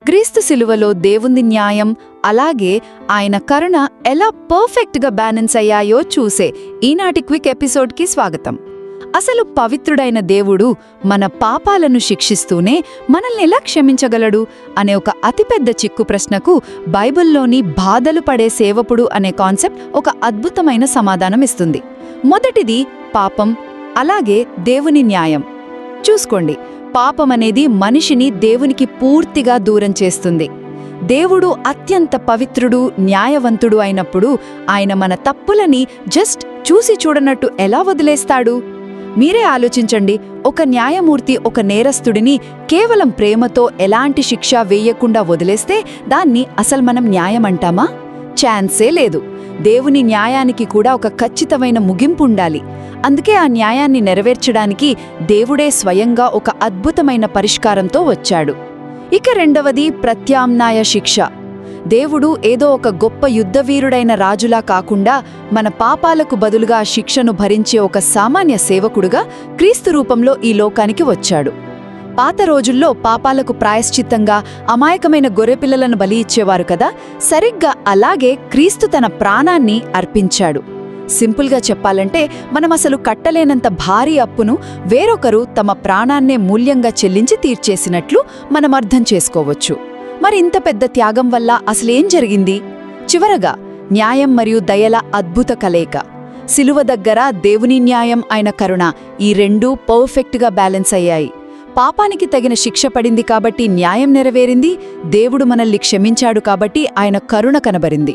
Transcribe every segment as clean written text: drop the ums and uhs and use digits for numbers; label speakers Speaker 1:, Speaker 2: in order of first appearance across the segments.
Speaker 1: క్రీస్తు శిలువలో దేవుని న్యాయం అలాగే ఆయన కరుణ ఎలా పర్ఫెక్ట్గా బ్యాలెన్స్ అయ్యాయో చూసే ఈనాటి క్విక్ ఎపిసోడ్కి స్వాగతం. అసలు పవిత్రుడైన దేవుడు మన పాపాలను శిక్షిస్తూనే మనల్ని ఎలా క్షమించగలడు అనే ఒక అతిపెద్ద చిక్కు ప్రశ్నకు బైబిల్లోని బాధలు పడే సేవకుడు అనే కాన్సెప్ట్ ఒక అద్భుతమైన సమాధానం ఇస్తుంది. మొదటిది పాపం, అలాగే దేవుని న్యాయం. చూసుకోండి, పాపమనేది మనిషిని దేవునికి పూర్తిగా దూరం చేస్తుంది. దేవుడు అత్యంత పవిత్రుడు, న్యాయవంతుడు అయినప్పుడు ఆయన మన తప్పులని జస్ట్ చూసి చూడనట్టు ఎలా వదిలేస్తాడు? మీరే ఆలోచించండి. ఒక న్యాయమూర్తి ఒక నేరస్తుడిని కేవలం ప్రేమతో ఎలాంటి శిక్ష వేయకుండా వదిలేస్తే దాన్ని అసలు మనం న్యాయమంటామా? ఛాన్సే లేదు. దేవుని న్యాయానికి కూడా ఒక ఖచ్చితమైన ముగింపు ఉండాలి. అందుకే ఆ న్యాయాన్ని నెరవేర్చడానికి దేవుడే స్వయంగా ఒక అద్భుతమైన పరిష్కారంతో వచ్చాడు. ఇక రెండవది ప్రత్యామ్నాయ శిక్ష. దేవుడు ఏదో ఒక గొప్ప యుద్ధవీరుడైన రాజులా కాకుండా మన పాపాలకు బదులుగా శిక్షను భరించే ఒక సామాన్య సేవకుడుగా క్రీస్తు రూపంలో ఈ లోకానికి వచ్చాడు. పాత రోజుల్లో పాపాలకు ప్రాయశ్చిత్తంగా అమాయకమైన గొర్రెపిల్లలను బలి ఇచ్చేవారు కదా, సరిగ్గా అలాగే క్రీస్తు తన ప్రాణాన్ని అర్పించాడు. సింపుల్గా చెప్పాలంటే మనం అసలు కట్టలేనంత భారీ అప్పును వేరొకరు తమ ప్రాణాన్నే మూల్యంగా చెల్లించి తీర్చేసినట్లు మనం అర్థం చేసుకోవచ్చు. మరి ఇంత పెద్ద త్యాగం వల్ల అసలేం జరిగింది? చివరగా న్యాయం మరియు దయల అద్భుత కలయిక. శిలువ దగ్గర దేవుని న్యాయం అయిన కరుణ, ఈ రెండూ పర్ఫెక్ట్గా బ్యాలెన్స్ అయ్యాయి. పాపానికి తగిన శిక్ష పడింది కాబట్టి న్యాయం నెరవేరింది, దేవుడు మనల్ని క్షమించాడు కాబట్టి ఆయన కరుణ కనబరింది.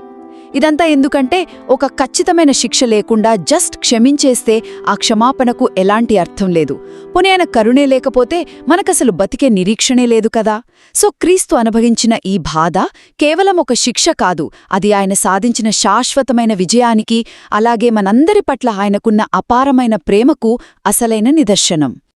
Speaker 1: ఇదంతా ఎందుకంటే ఒక ఖచ్చితమైన శిక్ష లేకుండా జస్ట్ క్షమించేస్తే ఆ క్షమాపణకు ఎలాంటి అర్థం లేదు. పోనీ ఆయన కరుణే లేకపోతే మనకసలు బతికే నిరీక్షణే లేదు కదా. సో క్రీస్తు అనుభవించిన ఈ బాధ కేవలం ఒక శిక్ష కాదు, అది ఆయన సాధించిన శాశ్వతమైన విజయానికి, అలాగే మనందరి పట్ల ఆయనకున్న అపారమైన ప్రేమకు అసలైన నిదర్శనం.